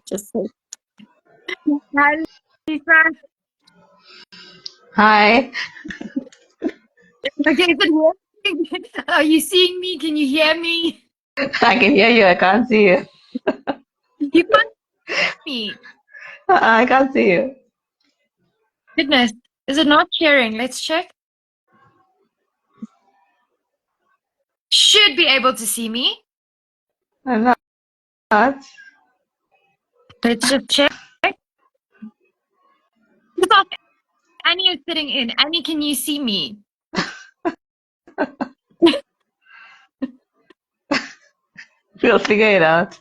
Just say, hi, Lisa. Hi. Okay, is it working? Are you seeing me? Can you hear me? I can hear you. I can't see you. You can't see me. I can't see you. Goodness, is it not sharing? Let's check. Should be able to see me. I'm not. Let's just check. Just ask Annie is sitting in. Annie, can you see me? We'll figure it out.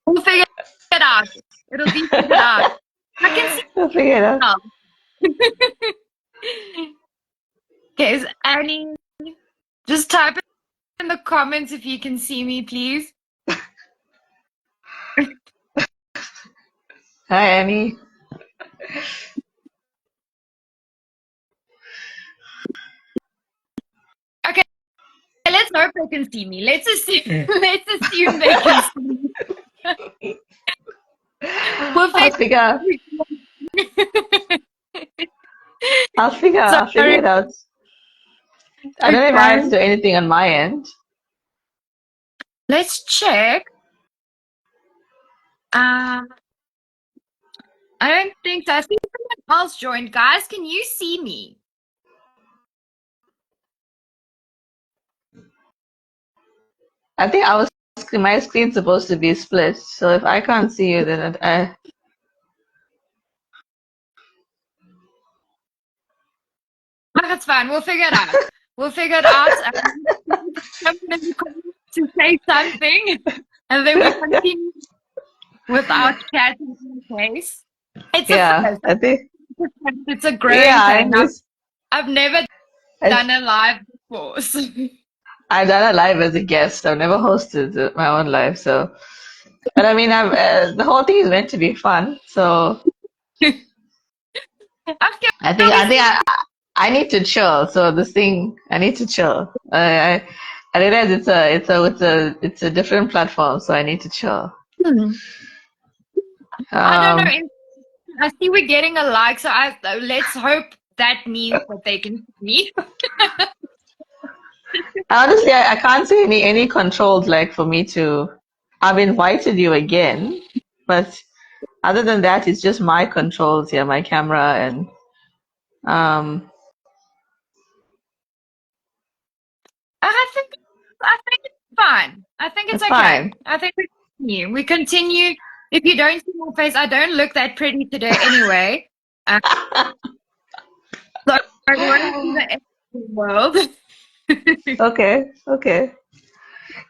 We'll figure it out. It'll be figured out. I can see We'll figure it out. now. Okay, is Annie? Just type in the comments if you can see me, please. Hi, Annie. Okay, let's hope they can see me. Let's assume. Let's assume they can see me. We'll I'll figure. figure. I'll figure Sorry. it out. I don't know if I have to Okay. do anything on my end. Let's check. Um, I don't think so. I think someone else joined. Guys, can you see me? I think my screen's supposed to be split. So if I can't see you, then I. No, that's fine. We'll figure it out. We'll figure it out. Someone in the comments to say something, and then we continue without chatting in case. It's a Yeah, first. I think. It's a growing Yeah, pain. I'm just. I've never I, done a live before. So. I've done a live as a guest. I've never hosted my own live, so. But I mean, the whole thing is meant to be fun. So Okay, I think obviously. I need to chill. So this thing, I need to chill. I realize it's a different platform, so I need to chill. I don't know. Um, I see we're getting a like, so let's hope that means that they can see me. honestly, I can't see any controls like for me to. I've invited you again, but other than that, it's just my controls here, my camera, and um, I think it's fine. I think it's it's okay. fine. I think we continue. We continue. If you don't see my face, I don't look that pretty today anyway. Uh, so I don't want to see the end of the world. Okay, okay.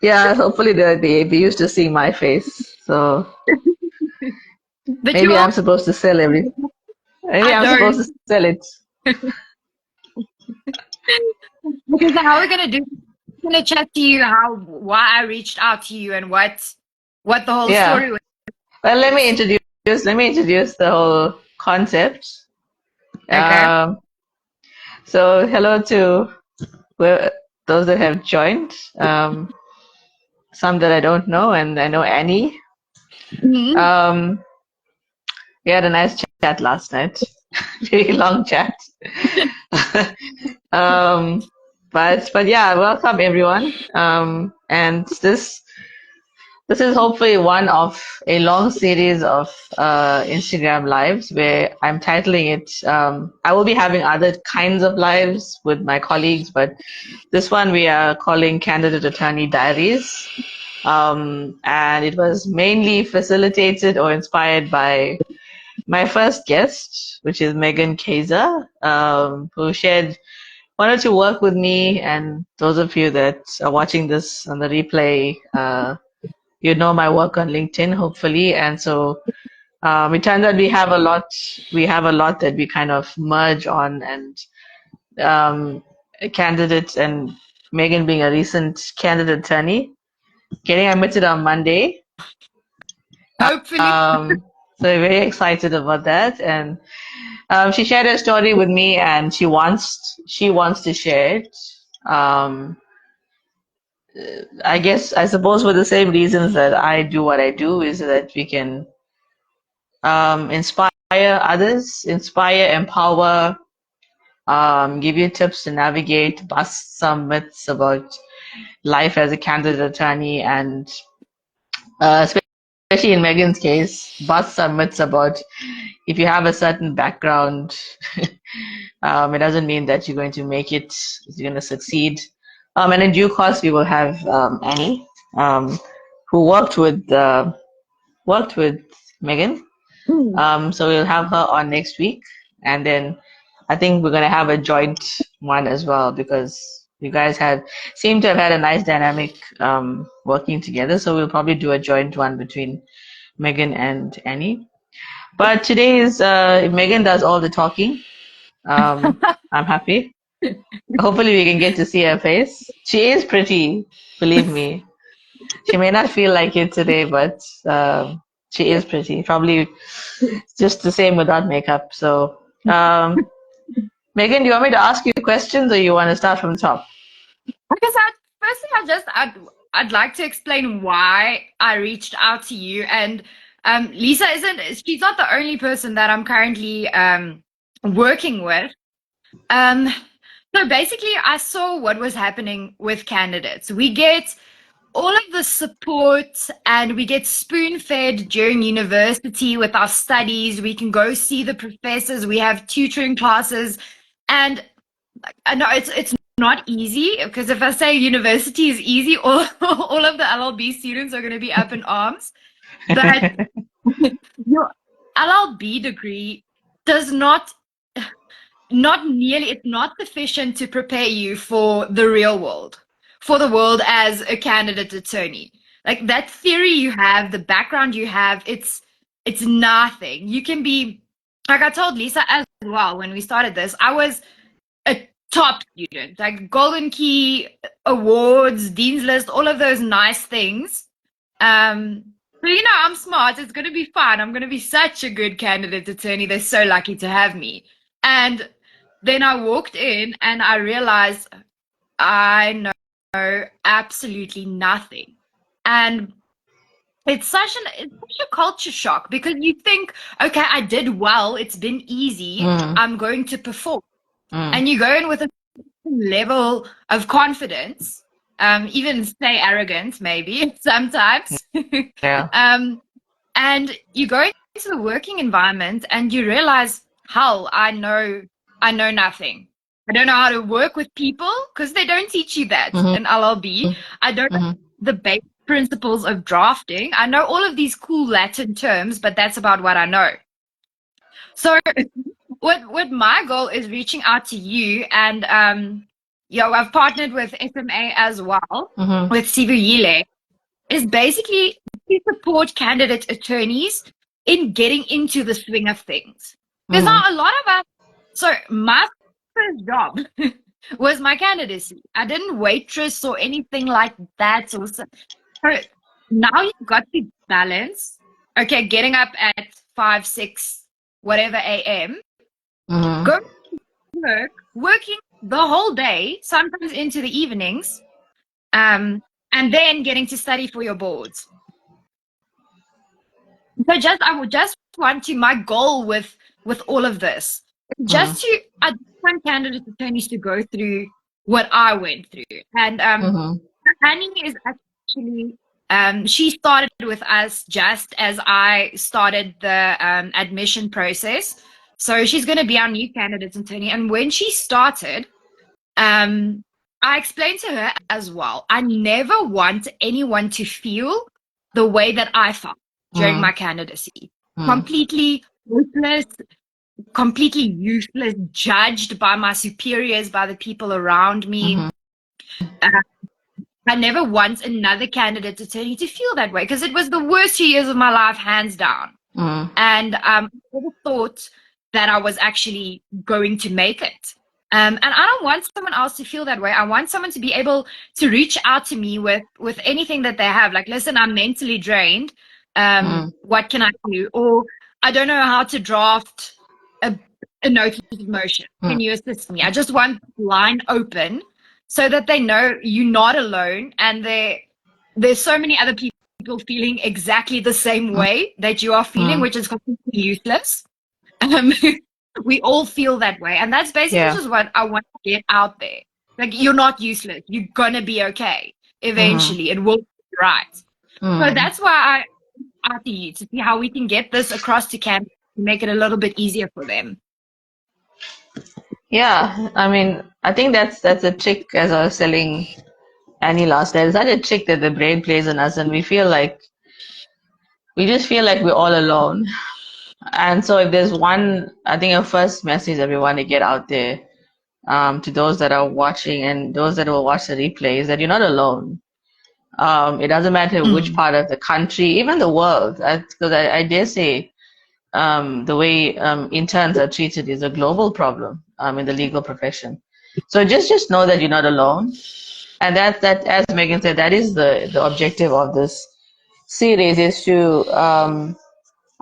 Yeah, hopefully they'll be used to seeing my face. So But you maybe will. I'm supposed to sell every. Maybe I I'm don't. supposed to sell it. Because how we're gonna do? I'm gonna chat to you why I reached out to you and what the whole Yeah. story Well, was. let me introduce the whole concept. Okay. Um, so hello to those that have joined. Some that I don't know, and I know Annie. Mhm. Um, we had a nice chat last night. Very long chat. um, but yeah, welcome everyone. And this is hopefully one of a long series of Instagram lives where I'm titling it. I will be having other kinds of lives with my colleagues, but this one we are calling Candidate Attorney Diaries. And it was mainly facilitated or inspired by my first guest, which is Megan Kayser, who shared wanted to work with me. And those of you that are watching this on the replay, you know my work on LinkedIn, hopefully. And so it turns out we have a lot that we kind of merge on. And a candidate and Megan being a recent candidate attorney, getting admitted on Monday. Hopefully. So we're very excited about that. And she shared her story with me, and she wants to share it. Um, I suppose for the same reasons that I do what I do, is that we can inspire others, inspire, empower, give you tips to navigate, bust some myths about life as a candidate attorney, and especially in Megan's case, bust some myths about if you have a certain background, it doesn't mean that you're going to make it, you're going to succeed. And in due course, we will have Annie, who worked with Megan. So we'll have her on next week, and then I think we're gonna have a joint one as well, because you guys have seem to have had a nice dynamic working together. So we'll probably do a joint one between Megan and Annie. But today is Megan does all the talking. I'm happy. Hopefully we can get to see her face. She is pretty, believe me. She may not feel like it today, but she is pretty. Probably just the same without makeup. So, Megan, do you want me to ask you questions, or you want to start from the top? Because firstly, I'd like to explain why I reached out to you. And Lisa she's not the only person that I'm currently working with. So basically, I saw what was happening with candidates. We get all of the support and we get spoon fed during university with our studies. We can go see the professors. We have tutoring classes. And I know it's not easy, because if I say university is easy, all of the LLB students are going to be up in arms. But your LLB degree does it's not sufficient to prepare you for the real world, for the world as a candidate attorney. Like, that theory you have, the background you have, it's nothing. You can be, like I told Lisa as well when we started this, I was a top student, like Golden Key awards, Dean's List, all of those nice things. So, I'm smart. It's going to be fun. I'm going to be such a good candidate attorney. They're so lucky to have me. And then I walked in and I realized I know absolutely nothing. And it's such a culture shock, because you think, okay, I did well. It's been easy. I'm going to perform. And you go in with a level of confidence, even say arrogance, maybe sometimes. Yeah. And you go into the working environment and you realize, hell, I know nothing. I don't know how to work with people, because they don't teach you that in LLB. I don't know the basic principles of drafting. I know all of these cool Latin terms, but that's about what I know. So what my goal is reaching out to you, and I've partnered with SMA as well, with Sivuyile, is basically to support candidate attorneys in getting into the swing of things. There's not a lot of us. So my first job was my candidacy. I didn't waitress or anything like that. So now you've got to balance, okay, getting up at 5, 6, whatever a.m., go to work, working the whole day, sometimes into the evenings, and then getting to study for your boards. So I would just want to, my goal with all of this, I want candidate attorneys to go through what I went through. And Annie is actually, she started with us just as I started the admission process. So she's going to be our new candidate attorney. And when she started, I explained to her as well, I never want anyone to feel the way that I felt during my candidacy. Completely hopeless, completely useless, judged by my superiors, by the people around me. I never want another candidate attorney to feel that way, because it was the worst 2 years of my life, hands down. And I never thought that I was actually going to make it. And I don't want someone else to feel that way. I want someone to be able to reach out to me with anything that they have. Like, listen, I'm mentally drained. What can I do? Or I don't know how to draft a notice of motion. Can you assist me? I just want line open so that they know you're not alone, and there's so many other people feeling exactly the same way that you are feeling, which is completely useless. Um, we all feel that way, and that's basically Yeah. just what I want to get out there. Like, you're not useless. You're gonna be okay. Eventually, it will be right. So that's why I asked you to see how we can get this across to Canada to make it a little bit easier for them. Yeah, I mean, I think that's a trick, as I was telling Annie last night. It's such a trick that the brain plays on us, and we just feel like we're all alone. And so, if there's one, I think a first message that we want to get out there, to those that are watching and those that will watch the replay, is that you're not alone. It doesn't matter which part of the country, even the world, because I dare say, the way interns are treated is a global problem in the legal profession. So just know that you're not alone, and that, as Megan said, that is the objective of this series, is to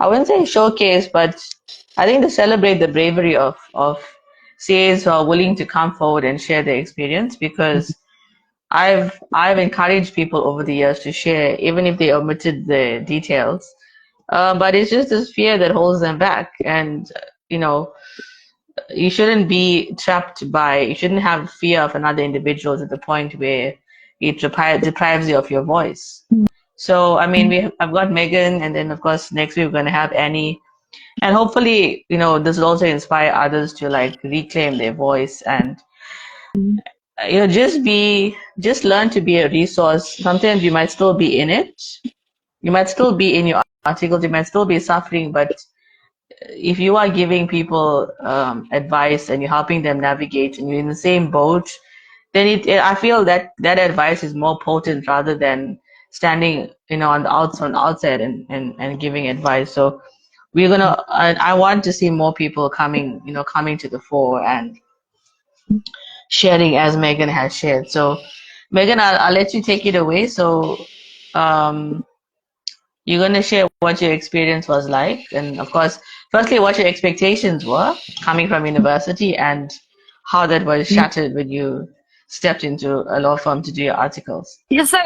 I wouldn't say showcase, but I think to celebrate the bravery of CAs who are willing to come forward and share their experience, because I've encouraged people over the years to share, even if they omitted the details. But it's just this fear that holds them back, and you know, you shouldn't be trapped by, you shouldn't have fear of another individual to the point where it deprives you of your voice. So, I mean, I've got Megan, and then of course next week we're going to have Annie, and hopefully, this will also inspire others to like reclaim their voice, and just learn to be a resource. Sometimes you might still be in it, you might still be in your articles, you might still be suffering, but if you are giving people advice and you're helping them navigate, and you're in the same boat, then I feel that that advice is more potent rather than standing, on the outside and giving advice. So I want to see more people coming to the fore and sharing as Megan has shared. So, Megan, I'll let you take it away. So, um, you're going to share what your experience was like, and of course, firstly, what your expectations were coming from university, and how that was shattered when you stepped into a law firm to do your articles. Yeah, so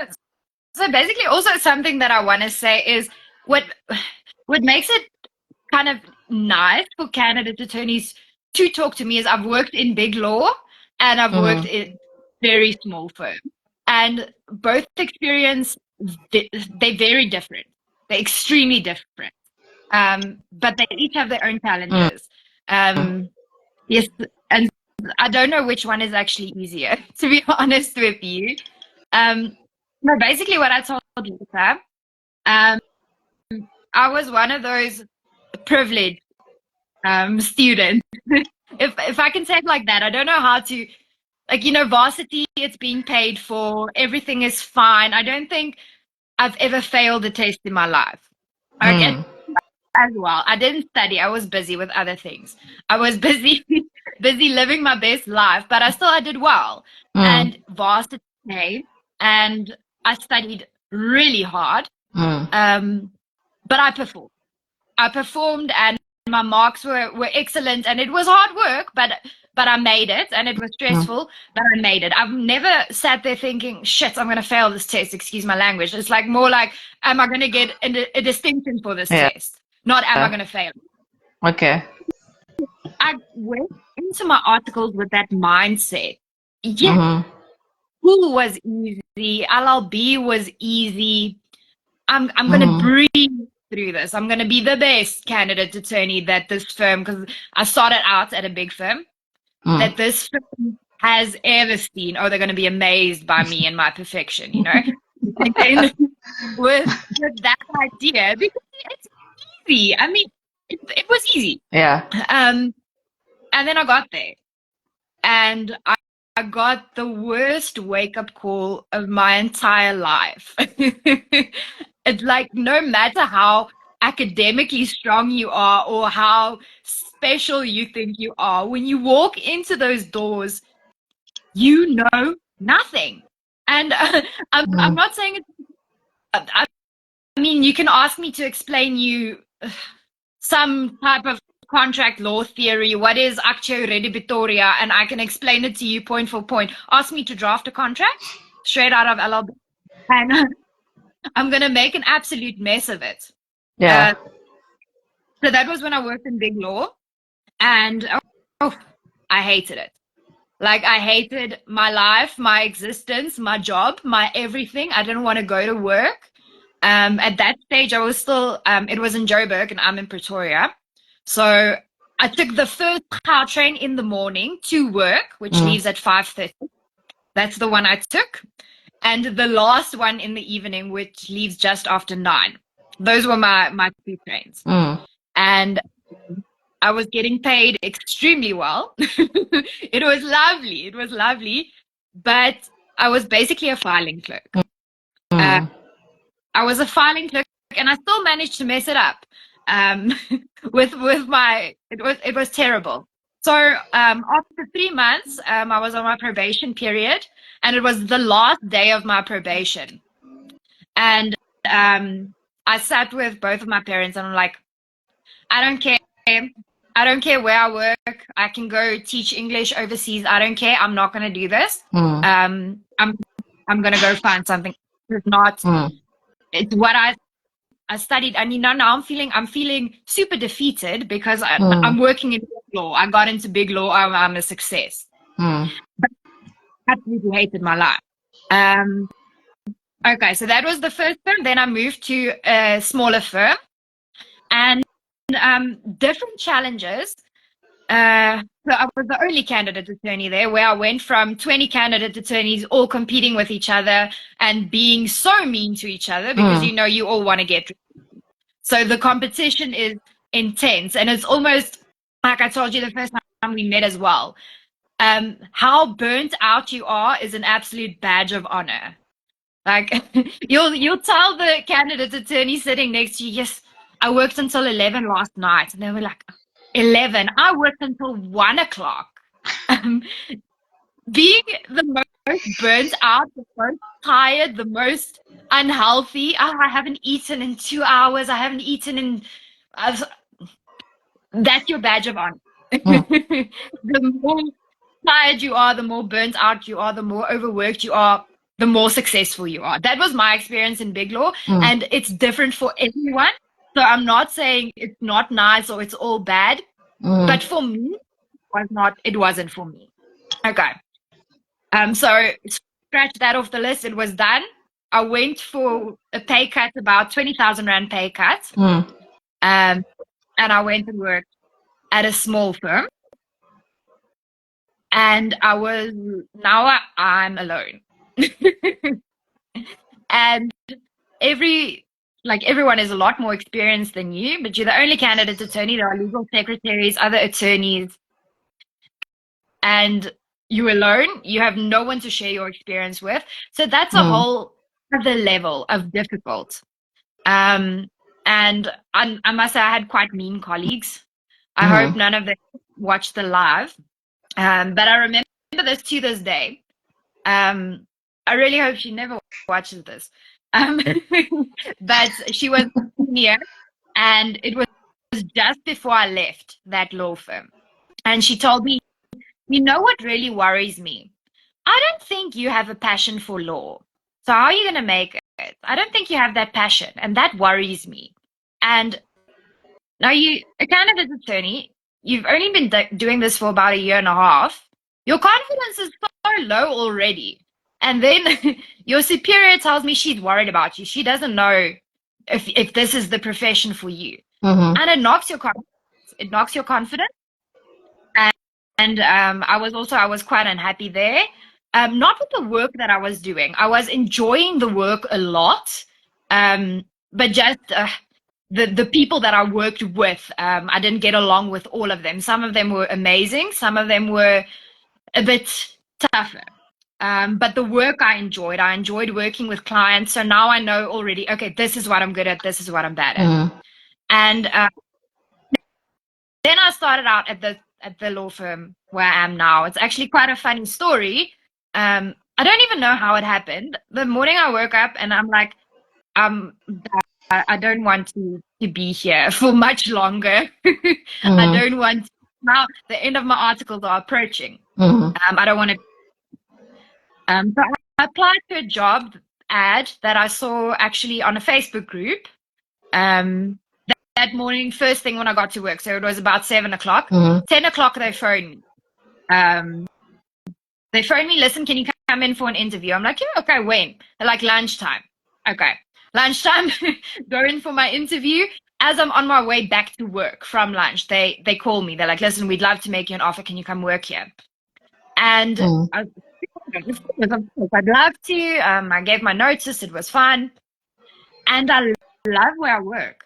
basically, also something that I want to say is what makes it kind of nice for candidate attorneys to talk to me is I've worked in big law and I've worked Mm-hmm. in very small firm, and both experience, they're very different. They're extremely different, but they each have their own challenges. Yes, and I don't know which one is actually easier, to be honest with you. But basically, what I told Lisa, um, I was one of those privileged students. If I can say it like that, I don't know how to, like, varsity, it's being paid for, everything is fine. I don't think I've ever failed a test in my life. Like, Mm, as well, I didn't study. I was busy with other things. I was busy busy living my best life, but I did well. mm, And varsity came, and I studied really hard. mm, Um, but I performed. I performed, and my marks were excellent, and it was hard work, but I made it, and it was mm. stressful, but I made it. I've never sat there thinking, shit, I'm going to fail this test, excuse my language. It's like more like, am I going to get a distinction for this Yeah. test? Not, am I going to fail? Okay. I went into my articles with that mindset. Yeah, Mm-hmm. school was easy. LLB was easy. I'm gonna Mm-hmm. breathe through this. I'm gonna be the best candidate attorney that this firm, because I started out at a big firm, Mm. that this firm has ever seen. Oh, they're gonna be amazed by me and my perfection. And then with that idea, because it's easy. I mean, it was easy. Yeah. And then I got there, and I got the worst wake up call of my entire life. It's like, no matter how academically strong you are or how special you think you are, when you walk into those doors, you know nothing. And I'm Mm. not saying it. I mean, you can ask me to explain you some type of contract law theory, what is actio redibitoria, and I can explain it to you point for point. Ask me to draft a contract straight out of LLB, and I'm going to make an absolute mess of it. Yeah. So that was when I worked in big law, and I hated it. Like, I hated my life, my existence, my job, my everything. I didn't want to go to work. At that stage, I was still, it was in Joburg and I'm in Pretoria. So I took the first car train in the morning to work, which leaves at 5:30. That's the one I took. And the last one in the evening, which leaves just after 9. Those were my two trains. And I was getting paid extremely well. It was lovely. It was lovely. But I was basically a filing clerk. I was a filing clerk, and I still managed to mess it up. With my, it was terrible. So after 3 months, I was on my probation period, and it was the last day of my probation. And I sat with both of my parents, and I'm like, I don't care. I don't care where I work. I can go teach English overseas. I don't care. I'm not going to do this. I'm going to go find something. It's not. It's what I studied. I mean, now I'm feeling super defeated because I'm working in big law. I got into big law. I'm a success. But I absolutely hated my life. Okay, so that was the first firm. Then I moved to a smaller firm, and different challenges. So I was the only candidate attorney there, where I went from 20 candidate attorneys all competing with each other and being so mean to each other because you all want to get. So the competition is intense, and it's almost like I told you the first time we met as well. How burnt out you are is an absolute badge of honor. Like you'll tell the candidate attorney sitting next to you, yes, I worked until 11 last night. And they were like, 11? I worked until 1 o'clock. Being the most burnt out, the most tired, the most unhealthy. Oh, I haven't eaten in 2 hours. I haven't eaten in... that's your badge of honor. The more tired you are, the more burnt out you are, the more overworked you are, the more successful you are. That was my experience in big law, and it's different for everyone. So I'm not saying it's not nice or it's all bad, but for me, it wasn't for me. Okay. So scratch that off the list. It was done. I went for a pay cut, about 20,000 Rand pay cut. And I went and worked at a small firm. And now I'm alone. And everyone is a lot more experienced than you, but you're the only candidate attorney. There are legal secretaries, other attorneys, and you're alone. You have no one to share your experience with. So that's a whole other level of difficult. And I must say, I had quite mean colleagues. I hope none of them watched the live. But I remember this to this day. I really hope she never watches this. But she was senior, and it was just before I left that law firm. And she told me, you know what really worries me? I don't think you have a passion for law. So how are you going to make it? I don't think you have that passion, and that worries me. And now a candidate attorney, you've only been doing this for about 1.5 years. Your confidence is so low already. And then your superior tells me she's worried about you. She doesn't know if this is the profession for you. And it knocks your confidence. It knocks your confidence. And I was quite unhappy there. Not with the work that I was doing. I was enjoying the work a lot. But just the people that I worked with, I didn't get along with all of them. Some of them were amazing. Some of them were a bit tougher. But the work I enjoyed working with clients. So now I know already, okay, this is what I'm good at. This is what I'm bad at. And then I started out at the law firm where I am now. It's actually quite a funny story. I don't even know how it happened. The morning I woke up and I'm like, I don't want to be here for much longer. I Mm. don't want now. The end of my articles are approaching. Mm. I don't want to. So I applied to a job ad that I saw actually on a Facebook group. That morning, first thing when I got to work, so it was about 7 o'clock. Mm. 10 o'clock, they phoned me. They phoned me. Listen, can you come in for an interview? I'm like, yeah, okay. When? They're like, lunchtime. Okay, lunchtime. Go in for my interview. As I'm on my way back to work from lunch, they call me. They're like, listen, we'd love to make you an offer. Can you come work here? And Mm. of course, I'd love to. I gave my notice. It was fun, and I love where I work.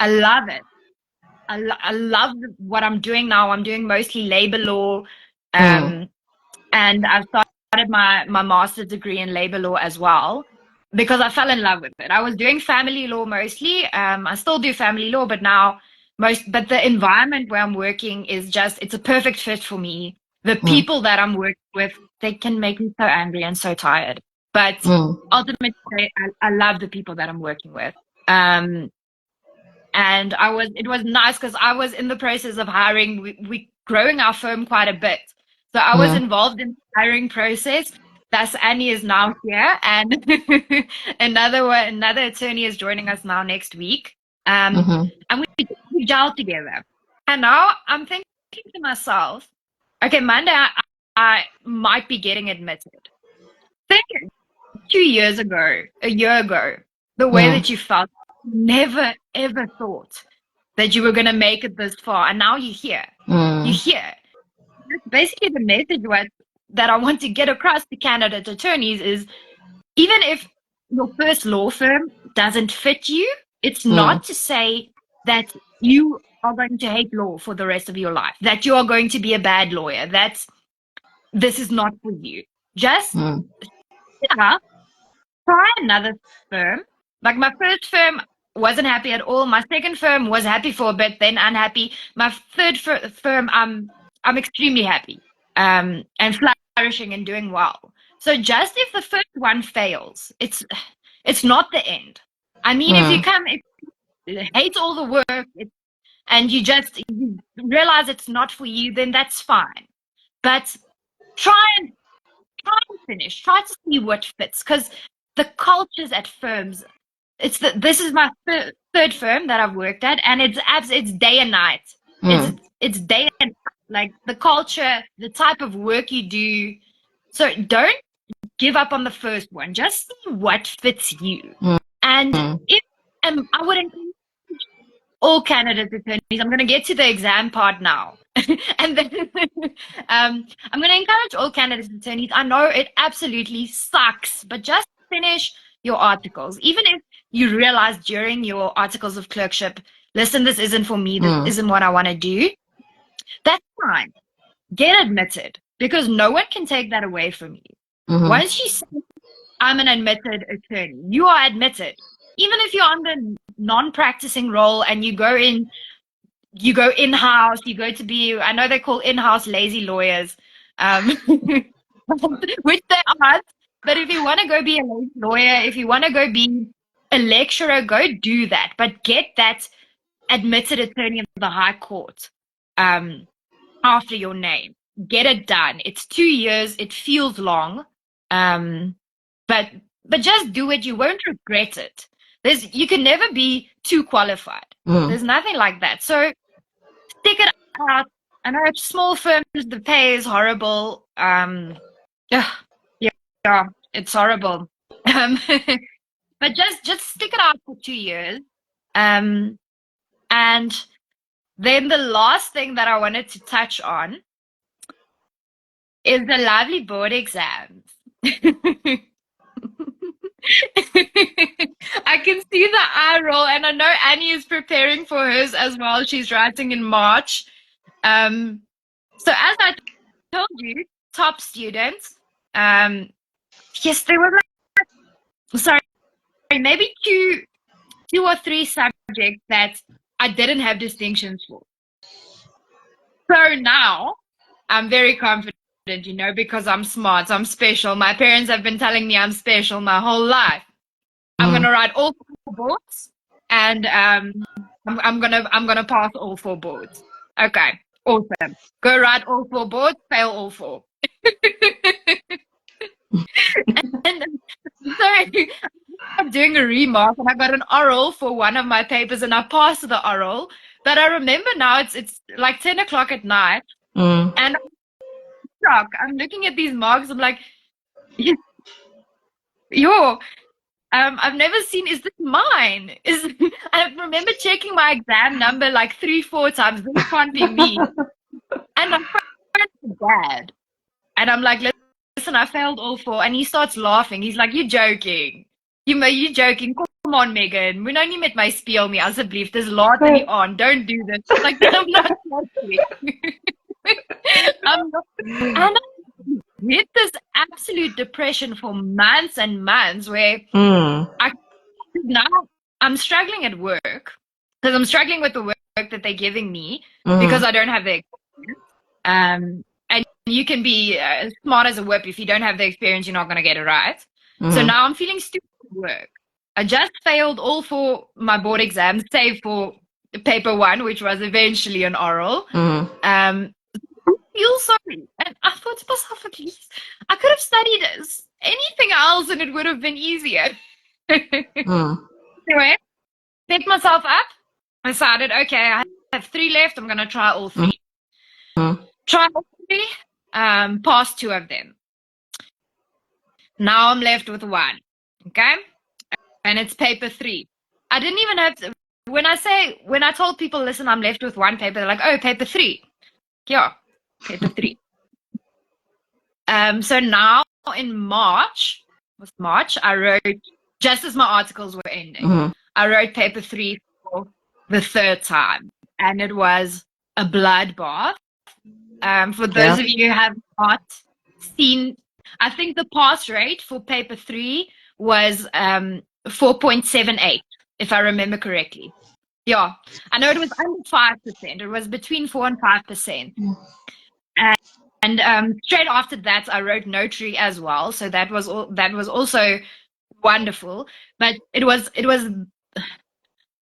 I love it. I love what I'm doing now. I'm doing mostly labor law, Mm. and I've started my master's degree in labor law as well because I fell in love with it. I was doing family law mostly. I still do family law, but now but the environment where I'm working is just it's a perfect fit for me. The Mm. people that I'm working with, they can make me so angry and so tired. But Mm. ultimately, I love the people that I'm working with. And it was nice because I was in the process of hiring. We growing our firm quite a bit, so I was Mm. involved in the hiring process. Thus, Annie is now here, and another attorney is joining us now next week. Mhm. And we gel together. And now I'm thinking to myself, okay, Monday I might be getting admitted. Think 2 years ago, a year ago, the way Mm. that you felt, never ever thought that you were going to make it this far. And now you're here. You're Mm. here. That's basically the message that I want to get across to candidate attorneys is even if your first law firm doesn't fit you, it's Mm. not to say that you are going to hate law for the rest of your life, that you are going to be a bad lawyer, that this is not for you. Just Mm. try another firm. Like my first firm wasn't happy at all. My second firm was happy for a bit, then unhappy. My third firm, I'm extremely happy, and flourishing and doing well. So just if the first one fails, it's not the end. I mean, if Mm. if you hate all the work, and you realize it's not for you, then that's fine. But try try and finish. Try to see what fits because the cultures at firms. This is my third firm that I've worked at, and it's day and night. Mm. It's day and night. Like the culture, the type of work you do. So don't give up on the first one. Just see what fits you. Mm. And Mm. if I would encourage all candidate attorneys. I'm going to get to the exam part now. And then I'm going to encourage all candidate attorneys. I know it absolutely sucks, but just finish your articles. Even if you realize during your articles of clerkship, listen, this isn't for me, this Mm. isn't what I want to do, that's fine. Get admitted because no one can take that away from you. Mhm. Once you say, I'm an admitted attorney, you are admitted. Even if you're on the non-practicing role and you go in-house, you go to be, I know they call in-house lazy lawyers, which they aren't, but if you want to go be a lazy lawyer, if you want to go be a lecturer, go do that, but get that admitted attorney of the High Court after your name. Get it done. It's 2 years. It feels long, um, but just do it. You won't regret it. You can never be too qualified. Mm. There's nothing like that. So stick it out. I know it's small firms, the pay is horrible. Yeah, yeah, it's horrible. Um, but just stick it out for 2 years. Um, and then the last thing that I wanted to touch on is the lovely board exams. I can see the eye roll, and I know Annie is preparing for hers as well. She's writing in March. So as I told you, top students. Yes, there were sorry, maybe two or three subjects that I didn't have distinctions for. So now I'm very confident, because I'm smart, I'm special. My parents have been telling me I'm special my whole life. I'm Mm. gonna write all 4 boards. and I'm gonna pass all 4 boards. Okay, awesome. Go write all 4 boards, fail all 4. And so I'm doing a remark, and I got an oral for one of my papers, and I passed the oral. But I remember now it's like 10 o'clock at night, Mm. and I'm shocked. I'm looking at these marks. I'm like, yo, I've never seen. Is this mine? Is I remember checking my exam number like 3, 4 times. This can't be me. And I'm dad, and I'm like, listen, I failed all 4. And he starts laughing. He's like, you're joking. You joking? Come on, Megan. We're only met my spiel me asseblief. Dis laat in die aand. Don't do this. Like, I'm not joking. I'm not, and I hit this absolute depression for months and months where now I'm struggling at work because I'm struggling with the work that they're giving me because I don't have the experience. And you can be as smart as a whip. If you don't have the experience, you're not going to get it right. So now I'm feeling stupid at work. I just failed all 4 my board exams, save for paper 1, which was eventually an oral. I feel sorry. And I thought to myself, at least I could have studied anything else and it would have been easier. Anyway, picked myself up, decided, okay, I have 3 left. I'm going to try all 3. Try all 3, passed 2 of them. Now I'm left with 1. Okay? And it's paper 3. I didn't even have to, when I told people, listen, I'm left with 1 paper, they're like, oh, paper 3. Yeah, paper 3. So now in March, I wrote, just as my articles were ending, I wrote paper 3 for the 3rd time. And it was a bloodbath. For those of you who have not seen, I think the pass rate for paper 3 was 4.78, if I remember correctly. Yeah, I know it was under 5%. It was between 4 and 5%. And straight after that, I wrote notary as well. So that was also wonderful. But it was.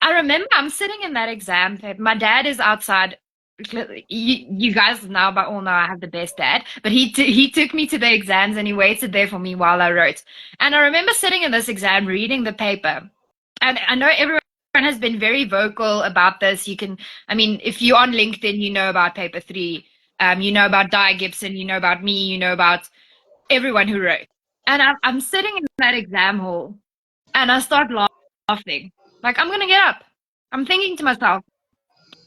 I remember I'm sitting in that exam paper. My dad is outside. You guys now by all know I have the best dad, but he took me to the exams and he waited there for me while I wrote. And I remember sitting in this exam reading the paper, and I know everyone has been very vocal about this. If you're on LinkedIn, you know about paper 3. You know about Di Gibson, you know about me, you know about everyone who wrote. And I'm sitting in that exam hall, and I start laughing. Like, I'm gonna get up. I'm thinking to myself,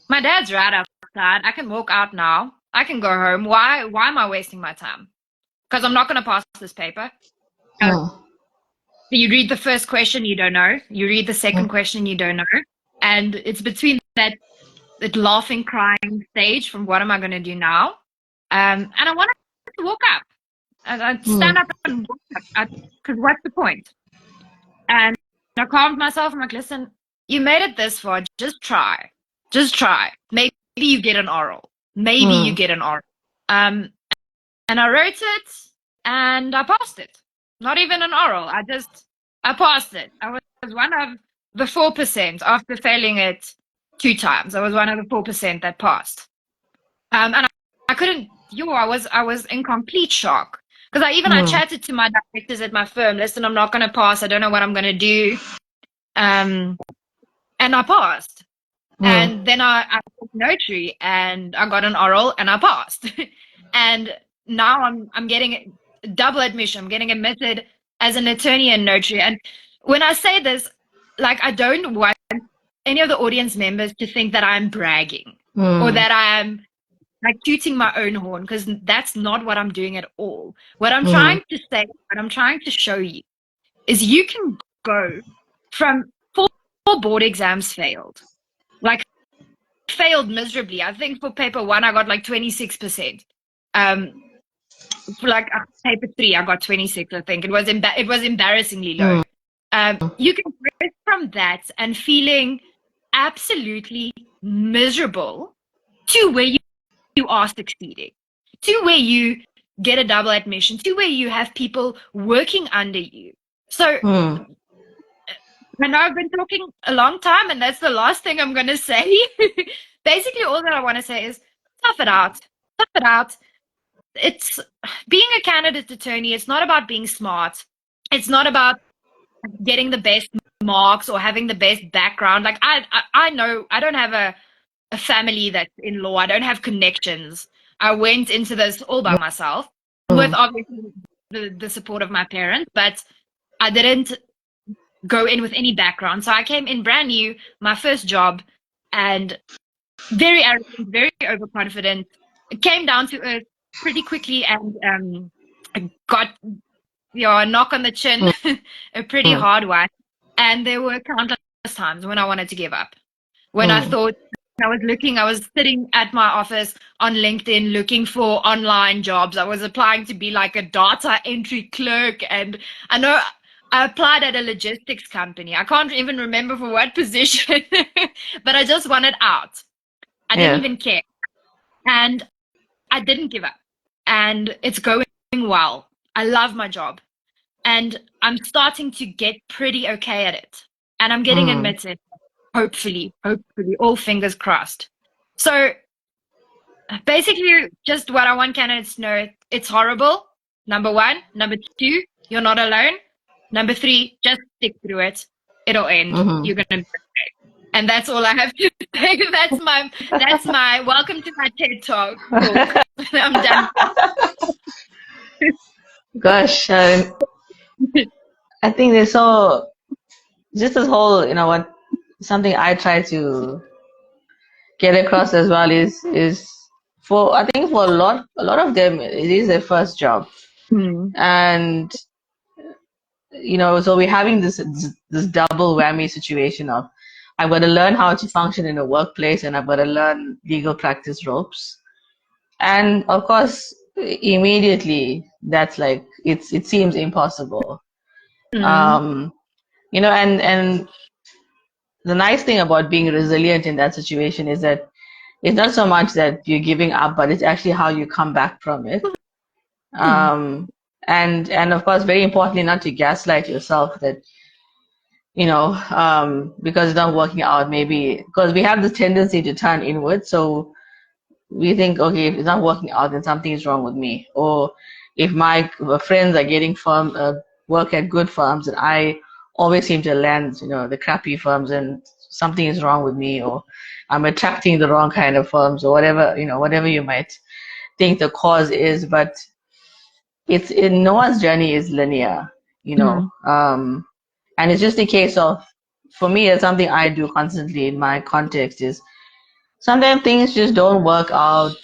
my dad's right outside. I can walk out now. I can go home. Why am I wasting my time? Because I'm not going to pass this paper. You read the first question, you don't know. You read the second question, you don't know. And it's between that laughing, crying stage from what am I going to do now? And I wanted to walk up. And I'd stand up and walk up. Because what's the point? And I calmed myself. I'm like, listen, you made it this far. Just try. Just try. Maybe you get an oral. Maybe you get an oral. And I wrote it and I passed it. Not even an oral. I passed it. I was one of the 4% after failing it 2 times. I was one of the 4% that passed. And I couldn't, I was in complete shock. Because I chatted to my directors at my firm. Listen, I'm not going to pass. I don't know what I'm going to do. And I passed. And then I took notary and I got an oral and I passed. And now I'm getting double admission. I'm getting admitted as an attorney and notary. And when I say this, like, I don't want any of the audience members to think that I'm bragging or that I'm like tooting my own horn, because that's not what I'm doing at all. What I'm trying to say, what I'm trying to show you is you can go from 4 board exams failed, like failed miserably. I think for paper 1, I got like 26%. For like paper 3, I got 26, I think. It was embarrassingly low. You can progress from that and feeling absolutely miserable to where you are succeeding, to where you get a double admission, to where you have people working under you. So I know I've been talking a long time, and that's the last thing I'm going to say. Basically, all that I want to say is tough it out. Tough it out. It's being a candidate attorney. It's not about being smart. It's not about getting the best marks or having the best background. Like I know I don't have a family that's in law. I don't have connections. I went into this all by myself with Mm, obviously the support of my parents, but I didn't go in with any background. So I came in brand new, my first job, and very arrogant, very overconfident. It came down to earth pretty quickly, and I got a knock on the chin, mm, a pretty mm, hard one. And there were countless times when I wanted to give up. When I mm, thought I was sitting at my office on LinkedIn looking for online jobs. I was applying to be like a data entry clerk. And I know I applied at a logistics company. I can't even remember for what position, but I just wanted out. I didn't yeah. even care. And I didn't give up. And it's going well. I love my job. And I'm starting to get pretty okay at it. And I'm getting Mm, admitted, hopefully, all fingers crossed. So basically, just what I want candidates to know, it's horrible. Number one. Number two, you're not alone. Number three, just stick through it. It'll end. You're mm-hmm. gonna be okay. And that's all I have to say. That's my welcome to my TED talk. I'm done. Gosh, I think there's so just this whole, you know what, something I try to get across as well is for I think for a lot of them it is their first job, Hmm. and so we're having this double whammy situation of I've got to learn how to function in a workplace and I've got to learn legal practice ropes, and of course immediately that's like it seems impossible. Hmm. um and the nice thing about being resilient in that situation is that it's not so much that you're giving up, but it's actually how you come back from it. Hmm. Um, and of course, very importantly, not to gaslight yourself that because it's not working out, maybe because we have this tendency to turn inward. So we think, okay, if it's not working out, then something is wrong with me. Or if my friends are getting work at good firms, and I always seem to land, the crappy firms, and something is wrong with me, or I'm attracting the wrong kind of firms, or whatever you might think the cause is. But it's in no one's journey is linear, you know. Hmm. And it's just a case of, for me, it's something I do constantly in my context is sometimes things just don't work out.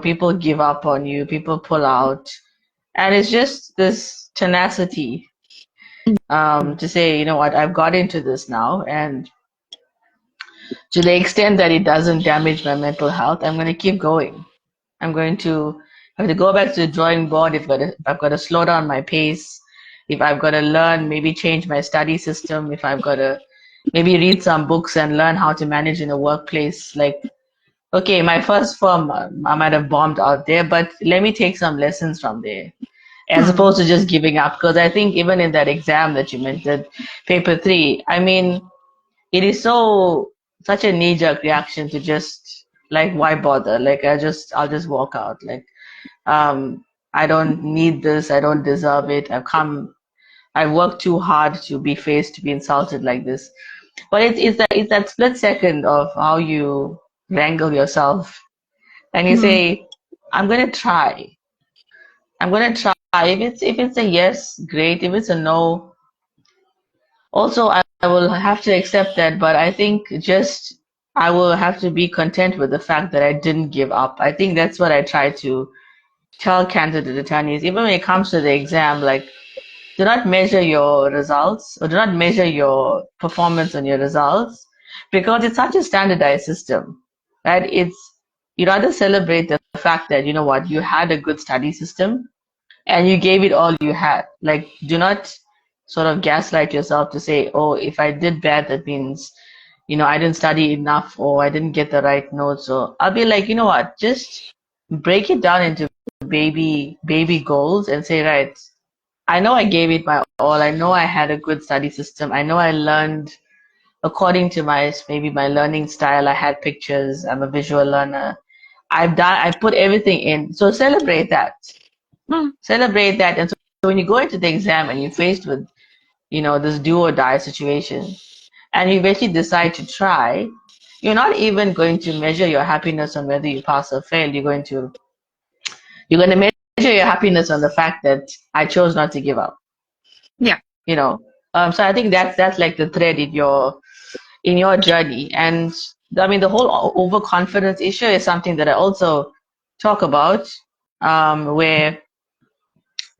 People give up on you, people pull out, and it's just this tenacity to say, you know what, I've got into this now, and to the extent that it doesn't damage my mental health, I'm going to keep going. I'm going to have to go back to the drawing board if I've got to slow down my pace, if I've got to learn, maybe change my study system, if I've got to maybe read some books and learn how to manage in a workplace. Like, okay, my first firm, I might have bombed out there, but let me take some lessons from there, as Hmm. opposed to just giving up. Because I think even in that exam that you mentioned, paper three, I mean, it is such a knee-jerk reaction to just like, why bother? Like, I'll just walk out. Like, um, I don't need this. I don't deserve it. I've worked too hard to be faced, to be insulted like this. But it's that split second of how you wrangle yourself and you Hmm. say, I'm gonna try. I'm gonna try. If it's a yes, great. If it's a no, also I will have to accept that. But I think just I will have to be content with the fact that I didn't give up. I think that's what I try to tell candidate attorneys, even when it comes to the exam, like do not measure your results or do not measure your performance on your results because it's such a standardized system, right? You'd rather celebrate the fact that, you know what, you had a good study system and you gave it all you had. Like, do not sort of gaslight yourself to say, oh, if I did bad, that means, I didn't study enough or I didn't get the right notes. So I'll be like, you know what, just break it down into baby goals and say, right, I know I gave it my all. I know I had a good study system. I know I learned according to maybe my learning style. I had pictures. I'm a visual learner. I put everything in. So celebrate that. Mm. Celebrate that. And so when you go into the exam and you're faced with, this do or die situation, and you eventually decide to try, you're not even going to measure your happiness on whether you pass or fail. You're going to measure your happiness on the fact that I chose not to give up. Yeah. You know. So I think that's like the thread in your journey. And I mean, the whole overconfidence issue is something that I also talk about, where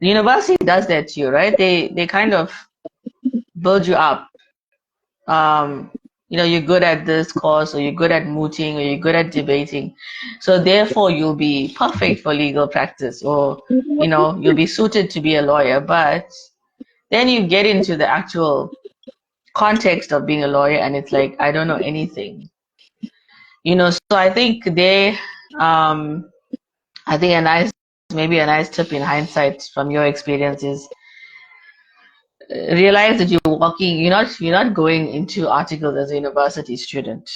the university does that to you, right? They kind of build you up. Um, you're good at this course, or you're good at mooting, or you're good at debating. So therefore, you'll be perfect for legal practice, or you'll be suited to be a lawyer. But then you get into the actual context of being a lawyer, and it's like, I don't know anything. So um, I think maybe a nice tip in hindsight from your experience is, realize that you're not going into articles as a university student.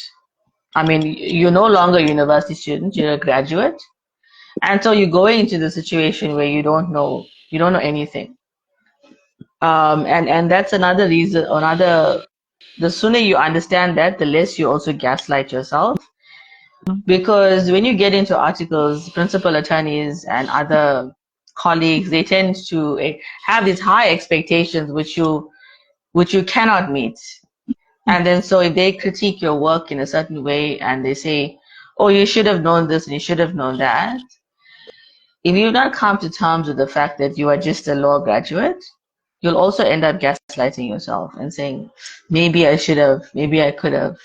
I mean, you're no longer a university student, you're a graduate. And so you're going into the situation where you don't know anything. And that's another reason, the sooner you understand that, the less you also gaslight yourself. Because when you get into articles, principal attorneys and other colleagues, they tend to have these high expectations which you cannot meet. And then so if they critique your work in a certain way and they say, oh, you should have known this and you should have known that, if you not come to terms with the fact that you are just a law graduate, you'll also end up gaslighting yourself and saying, maybe I should have, maybe I could have.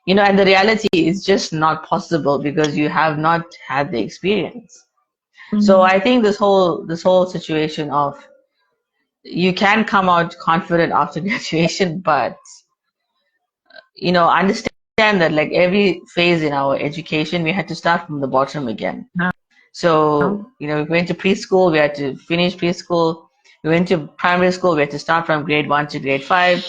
And the reality is just not possible because you have not had the experience. So Mm. I think this whole situation of, you can come out confident after graduation, but understand that like every phase in our education, we had to start from the bottom again. No. So, we went to preschool, we had to finish preschool. We went to primary school, we had to start from grade 1 to grade 5.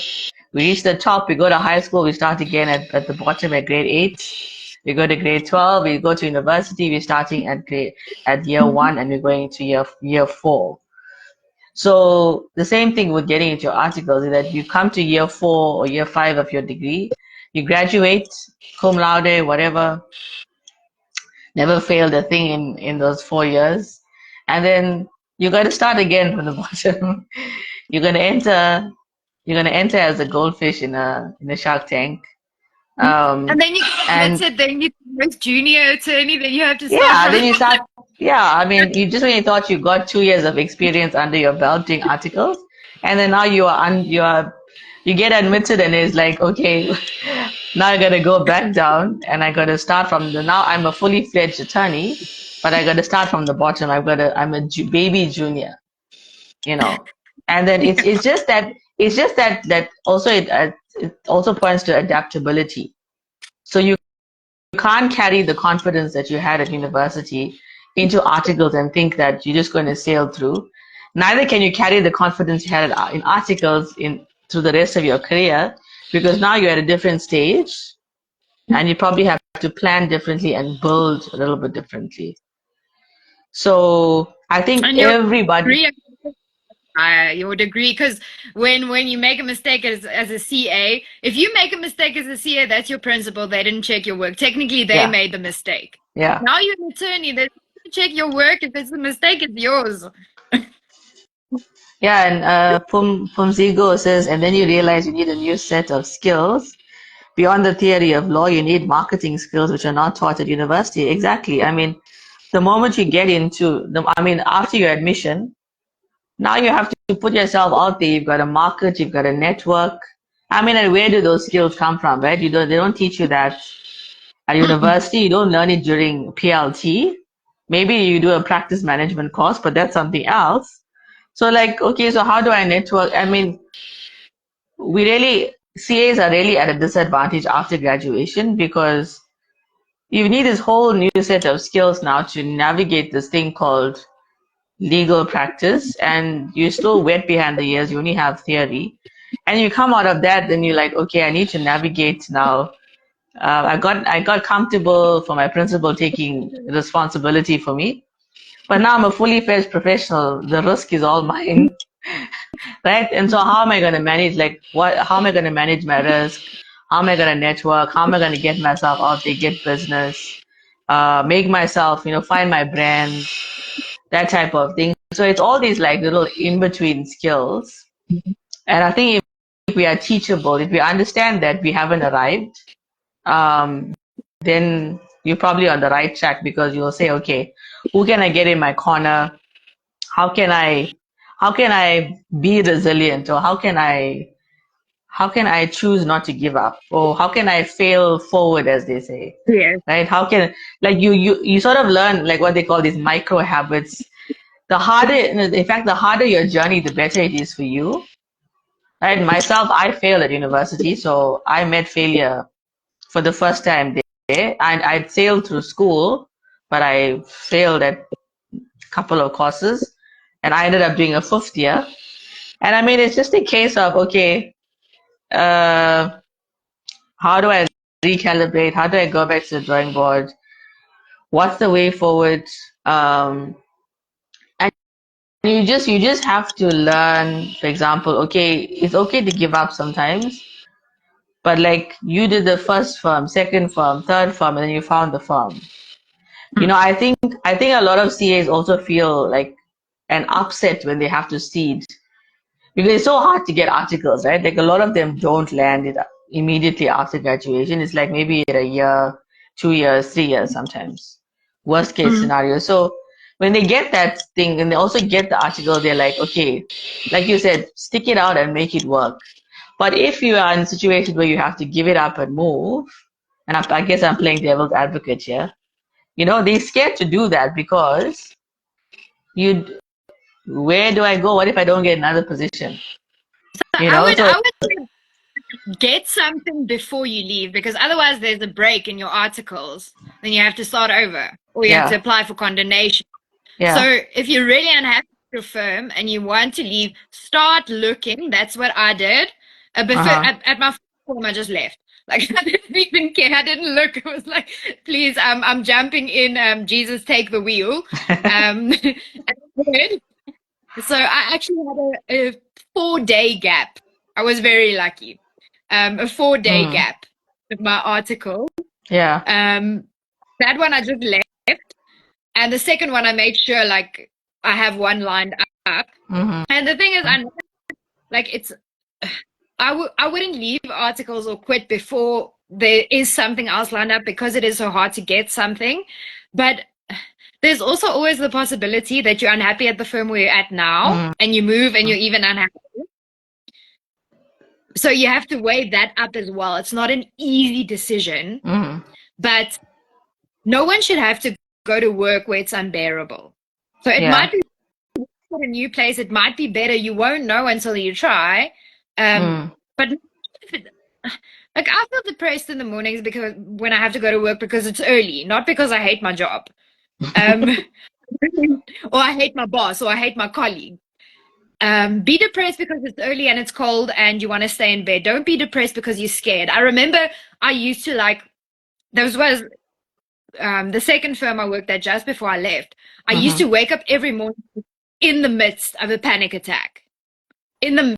We reach the top, we go to high school, we start again at the bottom at grade 8. We go to grade 12, we go to university, we're starting at year 1 and we're going to year 4. So the same thing with getting into your articles is that you come to year 4 or year 5 of your degree, you graduate, cum laude, whatever, never failed a thing in those 4 years. And then you got to start again from the bottom. You're gonna enter you're gonna enter as a goldfish in a shark tank. And then you get And admitted, then you first junior attorney, then you have to start yeah, from. then you start. Yeah, I mean, when you thought you got 2 years of experience under your belt doing articles, and then now you get admitted, and it's like, okay, now I gotta go back down, and I gotta start from now I'm a fully fledged attorney, but I gotta start from the bottom. I'm a baby junior, and then it's just that also it also points to adaptability. So you can't carry the confidence that you had at university into articles and think that you're just going to sail through. Neither can you carry the confidence you had in articles in through the rest of your career, because now you're at a different stage and you probably have to plan differently and build a little bit differently. So I think And everybody, your degree, because when you make a mistake as a CA, if you make a mistake as a CA, that's your principal. They didn't check your work. Technically, they yeah, made the mistake. yeah, Now you're an attorney. They don't check your work. If it's a mistake, it's yours. yeah. And Pumzigo says, and then you realize you need a new set of skills. Beyond the theory of law, you need marketing skills which are not taught at university. Exactly. I mean, the moment you get after your admission, now you have to put yourself out there. You've got to market, you've got to network. I mean, and where do those skills come from, right? They don't teach you that at university. You don't learn it during PLT. Maybe you do a practice management course, but that's something else. So like, okay, so how do I network? I mean, CAs are really at a disadvantage after graduation because you need this whole new set of skills now to navigate this thing called legal practice, and you're still wet behind the ears. You only have theory, and you come out of that, then you're like, okay, I need to navigate now. I got comfortable for my principal taking responsibility for me, but now I'm a fully fledged professional. The risk is all mine, right? And so how am I going to manage? Like, what? How am I going to manage my risk? How am I going to network? How am I going to get myself out there, get business, make myself, find my brand, that type of thing. So it's all these like little in between skills. And I think if we are teachable, if we understand that we haven't arrived, um, then you're probably on the right track because you'll say, okay, who can I get in my corner? How can I, how can I be resilient, or how can I choose not to give up, or how can I fail forward, as they say, Yes. right? How can, like, you sort of learn like what they call these micro habits. In fact, the harder your journey, the better it is for you. Right? Myself, I failed at university, so I met failure for the first time there. And I'd sailed through school, but I failed at a couple of courses, and I ended up doing a fifth year. And I mean, it's just a case of, okay, uh, how do I recalibrate? How do I go back to the drawing board? What's the way forward? And you just have to learn, for example, okay, it's okay to give up sometimes, but like you did the first firm, second firm, third firm, and then you found the firm. I think a lot of CAs also feel like an upset when they have to seed, because it's so hard to get articles, right? Like a lot of them don't land it immediately after graduation. It's like maybe a year, 2 years, 3 years sometimes. Worst case Mm. scenario. So when they get that thing and they also get the article, they're like, okay, like you said, stick it out and make it work. But if you are in a situation where you have to give it up and move, and I guess I'm playing devil's advocate here, they're scared to do that because you, where do I go? What if I don't get another position? So You I know, would so I would get something before you leave, because otherwise there's a break in your articles. Then you have to start over, or you have to yeah, apply for condemnation. So yeah, if you're really unhappy with your firm and you want to leave, start looking. That's what I did. Before, uh-huh. at my first firm, I just left. Like I didn't even care. I didn't look. It was like, please, I'm jumping in. Jesus, take the wheel. And I did. So I actually had a 4 day gap. I was very lucky. A 4 day Mm, gap with my article. yeah. Um, that one I just left. And the second one, I made sure like I have one lined up. Mm-hmm. And the thing is, I like it's I wouldn't leave articles or quit before there is something else lined up, because it is so hard to get something. But there's also always the possibility that you're unhappy at the firm where you're at now, Mm, and you move and you're even unhappy. So you have to weigh that up as well. It's not an easy decision, mm, but no one should have to go to work where it's unbearable. So it yeah. might be a new place, it might be better. You won't know until you try. Mm, But like I feel depressed in the mornings because when I have to go to work because it's early, not because I hate my job. Um, or I hate my boss, or I hate my colleague. Be depressed because it's early and it's cold and you want to stay in bed. Don't be depressed because you're scared. I remember I used to like, there was the second firm I worked at just before I left. I used mm-hmm. to wake up every morning in the midst of a panic attack. In the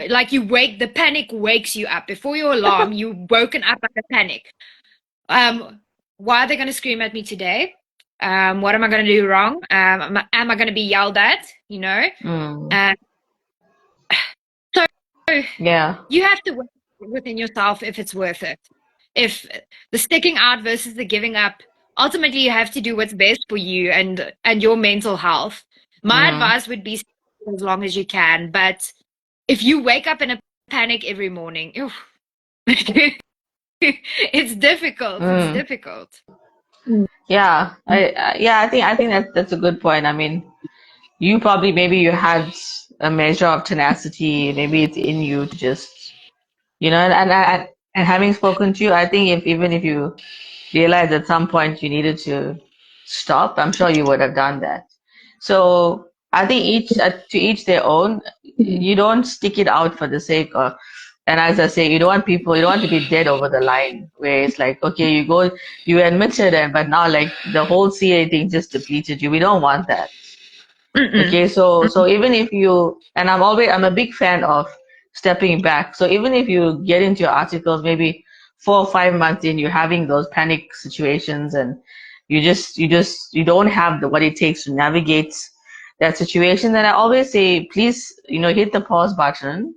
like the panic wakes you up before your alarm. You woken up by the panic. Why are they going to scream at me today? What am I going to do wrong? Am I going to be yelled at? Mm, Uh, so yeah. you have to weigh within yourself if it's worth it. If the sticking out versus the giving up, ultimately you have to do what's best for you and your mental health. My Mm, advice would be as long as you can, but if you wake up in a panic every morning, it's difficult. It's mm. difficult. Yeah. I think that's a good point. I mean, you probably, maybe you had a measure of tenacity. Maybe it's in you to just, and having spoken to you, I think even if you realized at some point you needed to stop, I'm sure you would have done that. So I think to each their own. You don't stick it out for the sake of, and as I say, you don't want to be dead over the line where it's like, okay, you admitted it, but now like the whole CA thing just depleted you. We don't want that. Mm-mm. Okay, so even if you, and I'm a big fan of stepping back. So even if you get into your articles, maybe 4 or 5 months in, you're having those panic situations, and you don't have what it takes to navigate that situation. Then I always say, please, hit the pause button,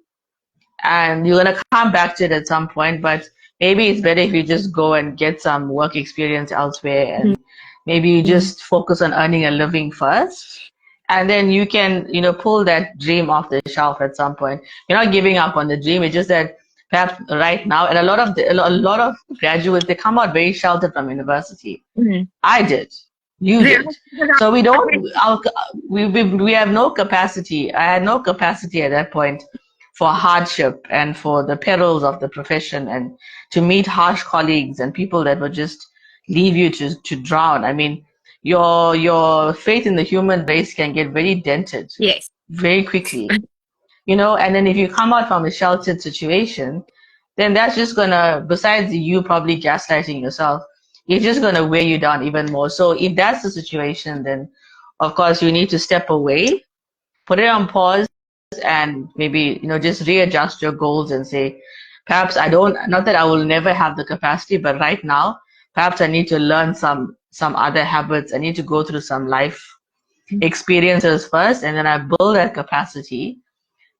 and you're gonna come back to it at some point, but maybe it's better if you just go and get some work experience elsewhere, and maybe you just focus on earning a living first, and then you can, pull that dream off the shelf at some point. You're not giving up on the dream. It's just that perhaps right now, and a lot of graduates, they come out very sheltered from university. Mm-hmm. I did. You They did. also figured out- So we okay. don't, our, we have no capacity. I had no capacity at that point for hardship and for the perils of the profession, and to meet harsh colleagues and people that would just leave you to drown. I mean, your faith in the human race can get very dented Yes. very quickly, and then if you come out from a sheltered situation, then that's just gonna, besides you probably gaslighting yourself, it's just gonna weigh you down even more. So if that's the situation, then of course you need to step away, put it on pause, and maybe, just readjust your goals and say, perhaps I don't, not that I will never have the capacity, but right now, perhaps I need to learn some other habits. I need to go through some life experiences first, and then I build that capacity,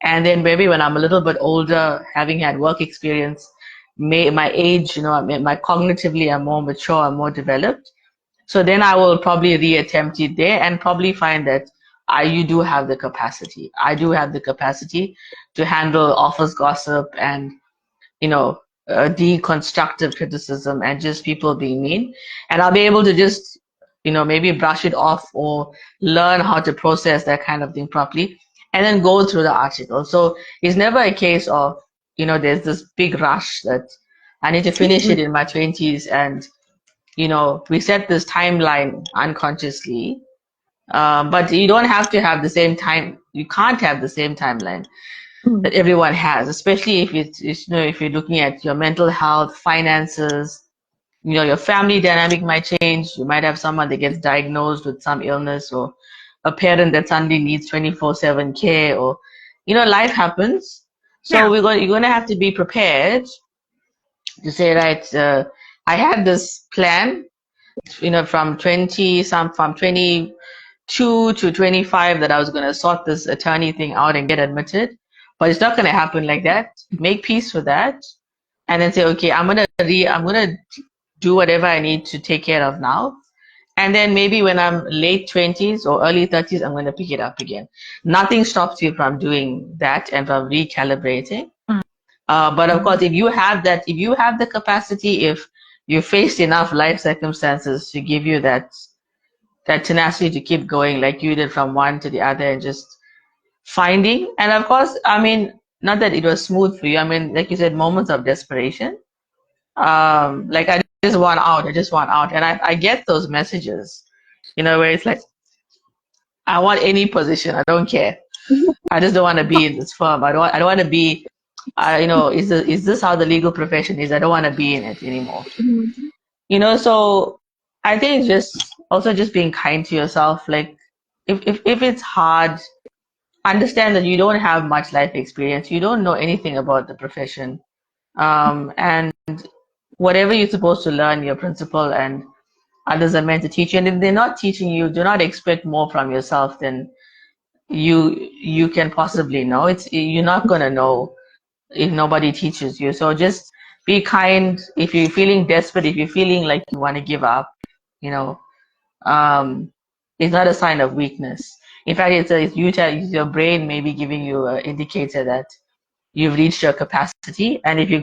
and then maybe when I'm a little bit older, having had work experience, my age, my cognitively I'm more mature, I'm more developed. So then I will probably reattempt it there, and probably find that you do have the capacity. I do have the capacity to handle office gossip and, you know, deconstructive criticism and just people being mean. And I'll be able to just, maybe brush it off, or learn how to process that kind of thing properly, and then go through the article. So it's never a case of, there's this big rush that I need to finish it in my 20s, and, we set this timeline unconsciously. But you don't have to have the same time. You can't have the same timeline that everyone has, especially if if you're looking at your mental health, finances, your family dynamic might change. You might have someone that gets diagnosed with some illness, or a parent that suddenly needs 24/7 care, or, life happens. Yeah. So you're going to have to be prepared to say, right, I had this plan, from 22 to 25, that I was going to sort this attorney thing out and get admitted. But it's not going to happen like that. Make peace with that, and then say, okay, I'm going to do whatever I need to take care of now. And then maybe when I'm late 20s or early 30s, I'm going to pick it up again. Nothing stops you from doing that and from recalibrating. But of course, if you have the capacity, if you faced enough life circumstances to give you that tenacity to keep going, like you did, from one to the other, and just finding. And of course, I mean, not that it was smooth for you. I mean, like you said, moments of desperation. Like I just want out, and I get those messages, where it's like, I want any position, I don't care. I just don't want to be in this firm. I don't want to be. Is this how the legal profession is? I don't want to be in it anymore. So I think it's just also just being kind to yourself. Like, if it's hard, understand that you don't have much life experience. You don't know anything about the profession. And whatever you're supposed to learn, your principal and others are meant to teach you. And if they're not teaching you, do not expect more from yourself than you can possibly know. You're not gonna know if nobody teaches you. So just be kind. If you're feeling desperate, if you're feeling like you want to give up, you know, um, it's not a sign of weakness. In fact, it's your brain maybe giving you an indicator that you've reached your capacity. And if you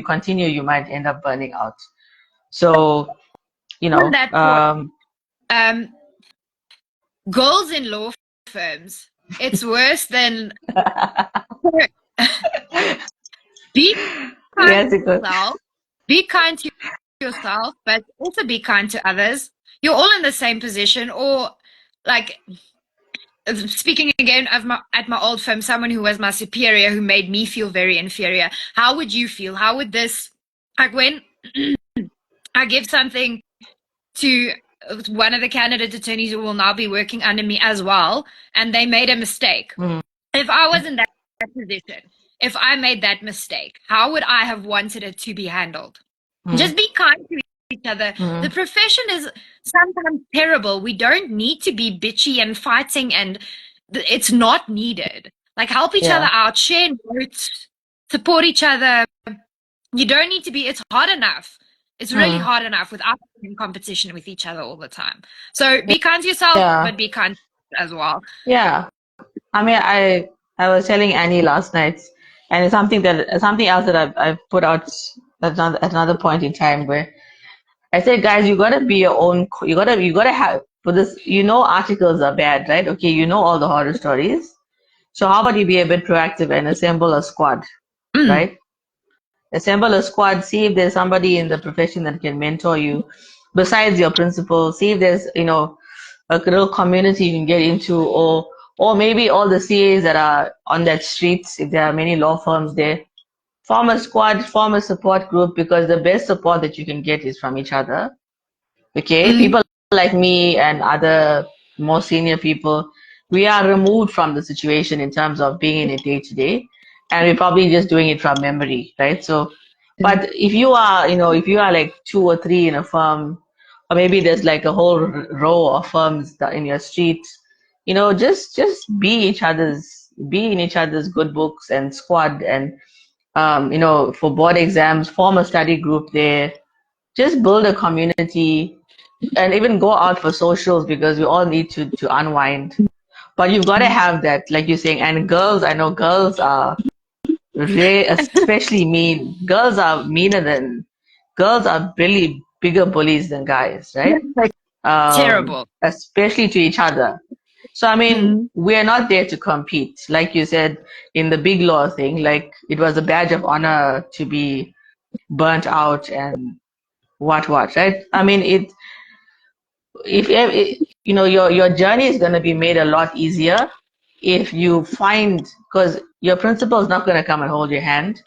continue, you might end up burning out. So, On that point, um, girls in law firms, it's worse than be kind yes, to yourself. Be kind to yourself, but also be kind to others. You're all in the same position, or like speaking again of at my old firm, someone who was my superior who made me feel very inferior. How would you feel? How would this, like when I give something to one of the candidate attorneys who will now be working under me as well, and they made a mistake. Mm. If I was in that position, if I made that mistake, how would I have wanted it to be handled? Mm. Just be kind to each other. The profession is sometimes terrible. We don't need to be bitchy and fighting, and it's not needed. Like, help each other Yeah. out, share notes, support each other. You don't need to be, it's hard enough. It's really hard enough without being in competition with each other all the time. So be kind to yourself, Yeah. but be kind as well. Yeah. I mean, I was telling Annie last night, and it's something else that I've put out at another point in time where I said, guys, you gotta be your own. You gotta have for this. Articles are bad, right? Okay, all the horror stories. So how about you be a bit proactive and assemble a squad, Mm. right? Assemble a squad. See if there's somebody in the profession that can mentor you, besides your principal. See if there's a little community you can get into, or maybe all the CAs that are on that street, if there are many law firms there, form a squad, form a support group, because the best support that you can get is from each other. Okay, Mm. people like me and other more senior people, we are removed from the situation in terms of being in it day to day, and we're probably just doing it from memory, right? So, but if you are like two or three in a firm, or maybe there's like a whole row of firms in your street, just be in each other's good books and squad, and for board exams, form a study group there, just build a community, and even go out for socials, because we all need to unwind. But you've got to have that, like you're saying. And girls, I know girls are especially mean. Girls are really bigger bullies than guys, right? Like, terrible. Especially to each other. So, I mean, Mm. we're not there to compete. Like you said in the big law thing, like it was a badge of honor to be burnt out and what, right? I mean, your journey is going to be made a lot easier if you find, because your principal is not going to come and hold your hand,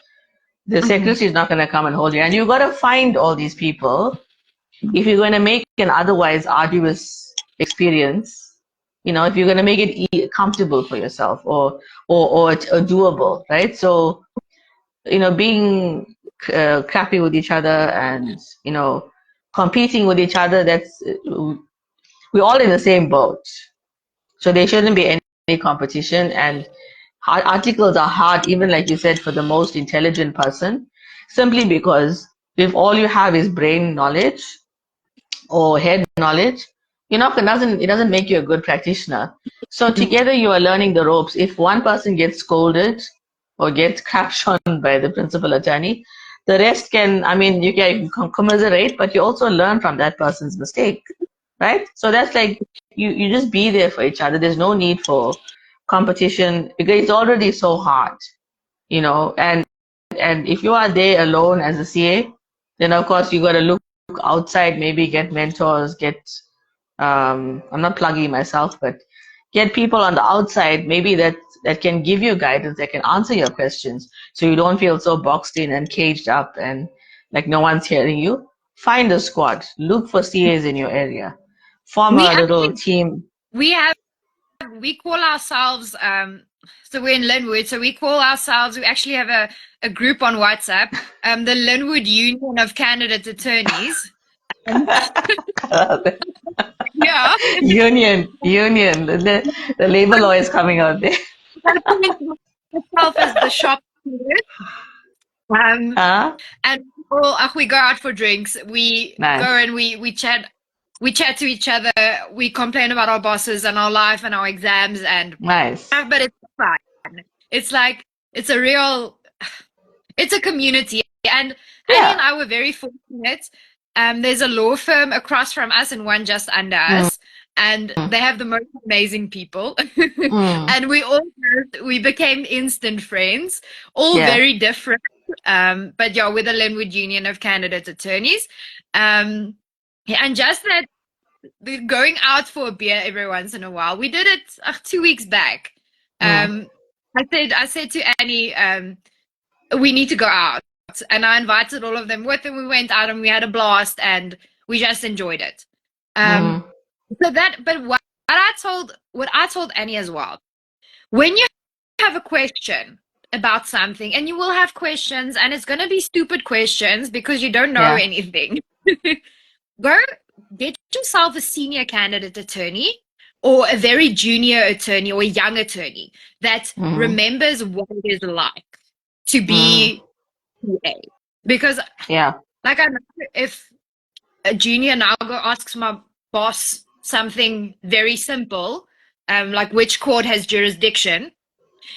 the Mm-hmm. secretary is not going to come and hold your hand. You've got to find all these people if you're going to make an otherwise arduous experience. If you're going to make it comfortable for yourself, or doable, right? So, being crappy with each other, and competing with each other, that's we're all in the same boat. So there shouldn't be any competition. And articles are hard, even like you said, for the most intelligent person, simply because if all you have is brain knowledge or head knowledge, it doesn't make you a good practitioner. So together you are learning the ropes. If one person gets scolded or gets captioned by the principal attorney, the rest can, I mean, you can commiserate, but you also learn from that person's mistake, right? So that's like you just be there for each other. There's no need for competition, because it's already so hard, and if you are there alone as a CA, then of course you got to look outside, maybe get mentors, I'm not plugging myself, but get people on the outside, maybe that can give you guidance, that can answer your questions, so you don't feel so boxed in and caged up and like no one's hearing you. Find a squad, look for CAs in your area, form We a little actually team. we call ourselves so we're in Linwood, so we actually have a group on WhatsApp, the Linwood Union of Candidate Attorneys. And yeah, Union, the labor law is coming out there. I point myself as the shop steward. Um, Huh? and we go out for drinks. We go Nice, and we chat. We chat to each other. We complain about our bosses and our life and our exams, and nice. but it's fun. It's like it's a real, it's a community. And Annie and Yeah. I were very fortunate. There's a law firm across from us and one just under Mm, us, and they have the most amazing people. mm, And we became instant friends, all yeah. very different. But yeah, with the Linwood Union of Candidate Attorneys. Yeah, and just that. going out for a beer every once in a while. We did it 2 weeks back. Mm, Um, I said to Annie, we need to go out, and I invited all of them with, and we went out and we had a blast, and we just enjoyed it. Um, mm, but what I told Annie as well, when you have a question about something, and you will have questions, and it's going to be stupid questions because you don't know yeah. anything. Go get yourself a senior candidate attorney or a very junior attorney or a young attorney that Mm, remembers what it is like to mm, be PA. Because, yeah. like, I know if a junior now go asks my boss something very simple, like which court has jurisdiction,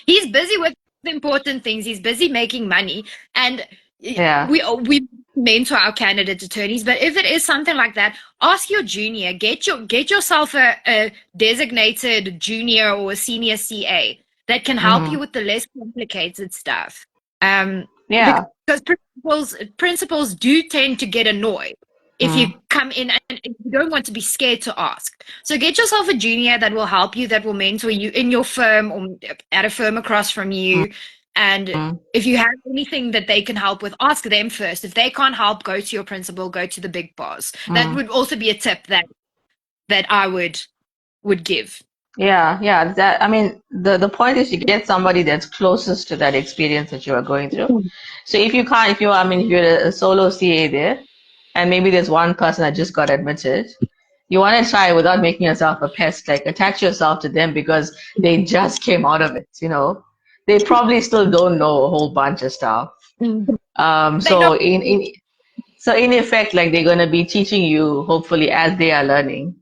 he's busy with important things. He's busy making money, and Yeah. we mentor our candidate attorneys. But if it is something like that, ask your junior. Get yourself a designated junior or a senior CA that can help you Mm, with the less complicated stuff. Um, yeah. because principals do tend to get annoyed if you Mm, come in and you don't want to be scared to ask. So get yourself a junior that will help you, that will mentor you in your firm or at a firm across from mm, you. And mm, if you have anything that they can help with, ask them first. If they can't help, go to your principal, go to the big boss. That mm. would also be a tip that I would give. Yeah, yeah. That I mean, the point is you get somebody that's closest to that experience that you are going through. So if you can't, if you, I mean, if you're a solo CA there, and maybe there's one person that just got admitted, you want to try without making yourself a pest, like attach yourself to them because they just came out of it, you know. They probably still don't know a whole bunch of stuff. Mm. Um, They know. so in so in effect, like they're gonna be teaching you hopefully as they are learning.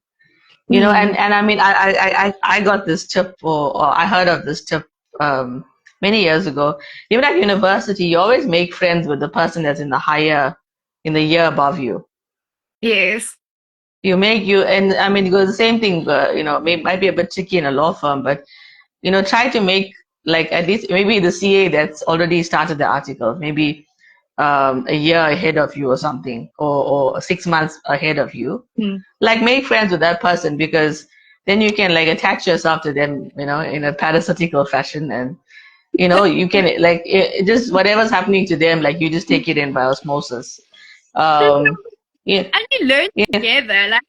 You know, Mm. and I mean, I got this tip, or I heard of this tip um, many years ago. Even at university, you always make friends with the person that's in the year above you. Yes. You make you, and I mean, it goes the same thing. You know, might be a bit tricky in a law firm, but you know, try to make like at least maybe the CA that's already started the article, maybe a year ahead of you or something, or 6 months ahead of you, Mm. like make friends with that person because then you can like attach yourself to them, you know, in a parasitical fashion, and you know you can like it just whatever's happening to them, like you just take it in by osmosis. um yeah, And you learn yeah, together. Like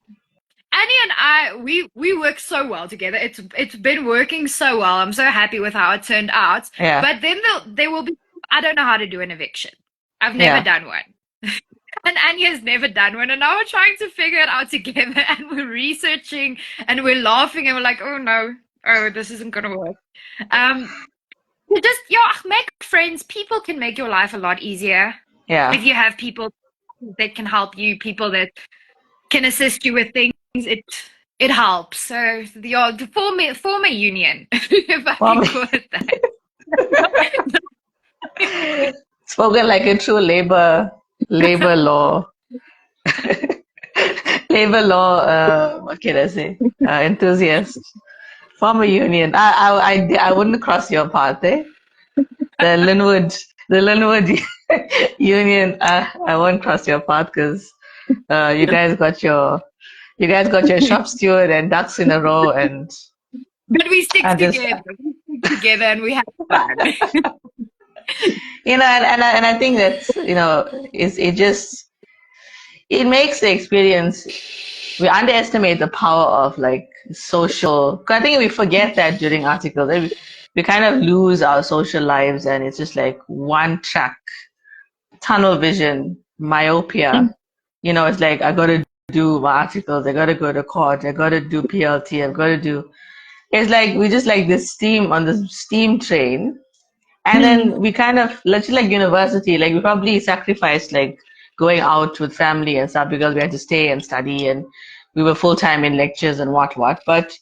Annie and I, we work so well together. It's been working so well. I'm so happy with how it turned out. yeah, But then there will be, I don't know how to do an eviction. I've never yeah. done one. And Anya has never done one. And now we're trying to figure it out together, and we're researching and we're laughing and we're like, oh no, oh, this isn't gonna work. Um you just, yeah, make friends. People can make your life a lot easier if Yeah. you have people that can help you, people that can assist you with things. It helps. So the former union, if I Well, can call it that. spoken like a true labor law labor law what can I say, enthusiast. Former union. I wouldn't cross your path, eh? The Linwood, the Linwood Union. I won't cross your path because you guys got your shop steward and ducks in a row, and But we stick I just together. We stick together and we have fun. you know, and I think that's you know, it just it makes the experience. We underestimate the power of like social. 'Cause I think we forget that during articles, we kind of lose our social lives, and it's just like one track, tunnel vision, myopia. You know, it's like I got to do my articles, I got to go to court, I got to do PLT, I've got to do. It's like we just like this steam on the steam train, and Mm. then we kind of like university, like we probably sacrificed like going out with family and stuff because we had to stay and study, and we were full time in lectures and what. But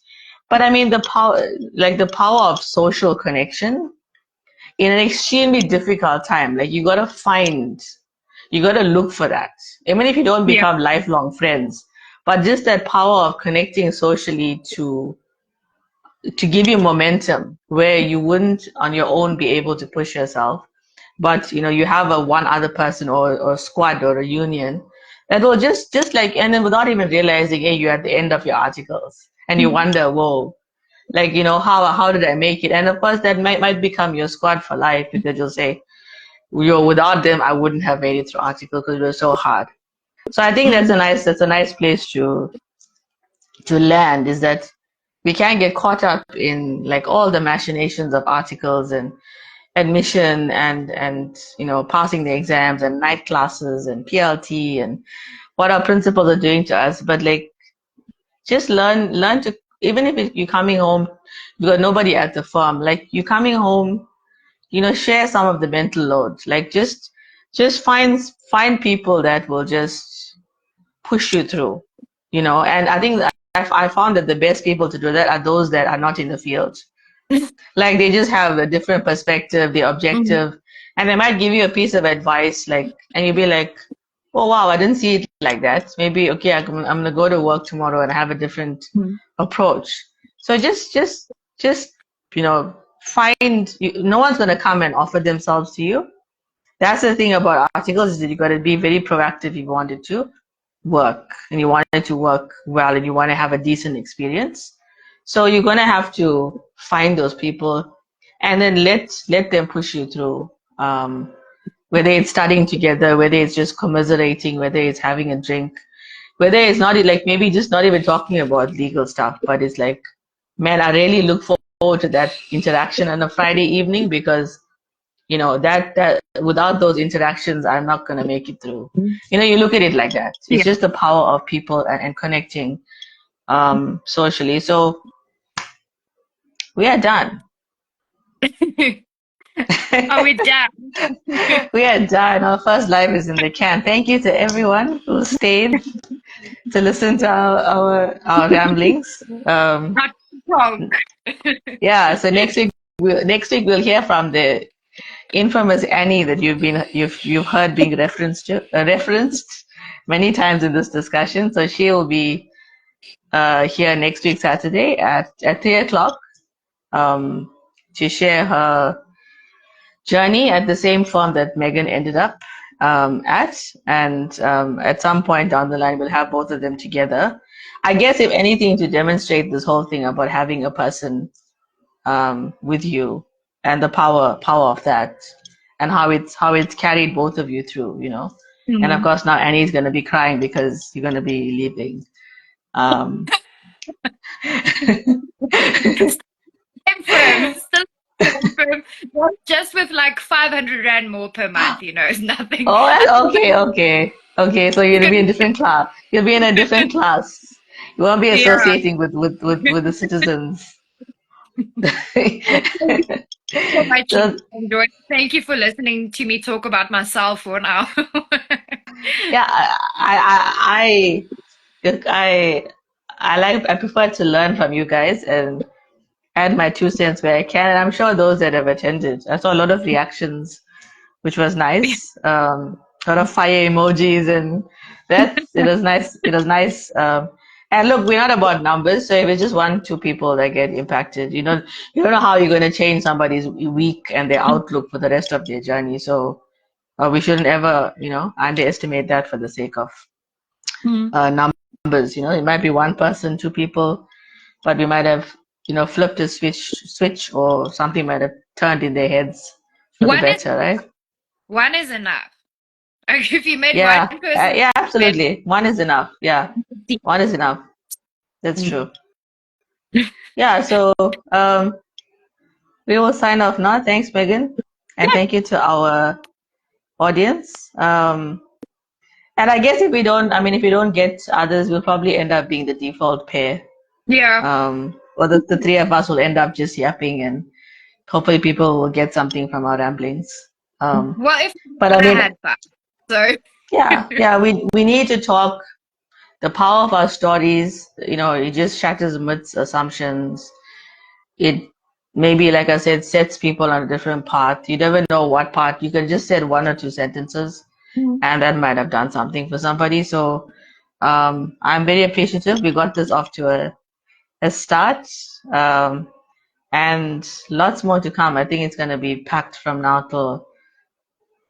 I mean the power of social connection in an extremely difficult time. Like you gotta look for that. Even if you don't Yeah. become lifelong friends, but just that power of connecting socially to give you momentum where you wouldn't on your own be able to push yourself, but you know you have a one other person or squad or a union that will just like, and then without even realizing, hey, you're at the end of your articles and you wonder, whoa, like, how did I make it? And of course, that might become your squad for life because you'll say, without them, I wouldn't have made it through article because it was so hard. So I think that's a nice place to land, is that we can't get caught up in like all the machinations of articles and admission and passing the exams and night classes and PLT and what our principals are doing to us. But like, just learn to, even if you're coming home, you got nobody at the firm, like you're coming home, share some of the mental load. Like just find people that will just push you through, and I think I found that the best people to do that are those that are not in the field. Like they just have a different perspective, the objective, and they might give you a piece of advice, like, and you'll be like, oh wow, I didn't see it like that. Maybe okay, I'm gonna go to work tomorrow and have a different approach. So just find no one's gonna come and offer themselves to you. That's the thing about articles, is that you got to be very proactive if you want it to work, and you want it to work well, and you want to have a decent experience. So you're gonna have to find those people, and then let them push you through. Whether it's studying together, whether it's just commiserating, whether it's having a drink, whether it's not like maybe just not even talking about legal stuff, but it's like, man, I really look forward to that interaction on a Friday evening because that without those interactions, I'm not gonna make it through. You look at it like that. It's Yeah. just the power of people and connecting socially. So we are done. Are we done? We are done. Our first live is in the can. Thank you to everyone who stayed to listen to our ramblings. Not wrong. Yeah. So next week we'll hear from the infamous Annie that you've heard being referenced many times in this discussion. So she will be here next week Saturday at 3 o'clock to share her journey at the same firm that Megan ended up at, and at some point down the line we'll have both of them together. I guess if anything, to demonstrate this whole thing about having a person with you and the power of that, and how it's carried both of you through. And of course now Annie's going to be crying because you're going to be leaving. um Still firm. Just with like 500 Rand more per month, it's nothing. Oh, okay. So you'll be in a different class. You'll be in a different class. You won't be Yeah. associating with the citizens. Well, thank you so much. So Enjoyed. Thank you for listening to me talk about myself for an hour. yeah, I prefer to learn from you guys and add my 2 cents where I can. And I'm sure those that have attended, I saw a lot of reactions, which was nice. A lot of fire emojis, and it was nice. It was nice. And look, we're not about numbers, so if it's just 1, 2 people that get impacted, you don't know how you're going to change somebody's week and their outlook for the rest of their journey. So we shouldn't ever, underestimate that for the sake of numbers. It might be 1 person, 2 people, but we might have, flipped a switch, or something might have turned in their heads for the One is better, right? one is enough. Like if you made one Yeah, person yeah, better, absolutely. One is enough. Yeah, one is enough. That's true. Yeah, so we will sign off now. Thanks, Megan, and thank you to our audience. And I guess if we don't get others, we'll probably end up being the default pair. yeah. Or the three of us will end up just yapping, and hopefully people will get something from our ramblings. Well, if But I I mean, had fun, so yeah, we need to talk. The power of our stories, it just shatters myths, assumptions. It maybe, like I said, sets people on a different path. You never know what path. You can just say 1 or 2 sentences, and that might have done something for somebody. So I'm very appreciative. We got this off to a start, and lots more to come. I think it's going to be packed from now till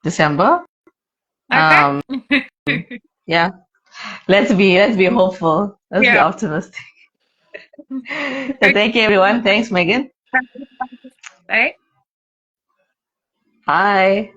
December. okay. Um, yeah. Let's be hopeful. Let's be Yeah. optimistic. So thank you, everyone. Thanks, Megan. Right? Bye.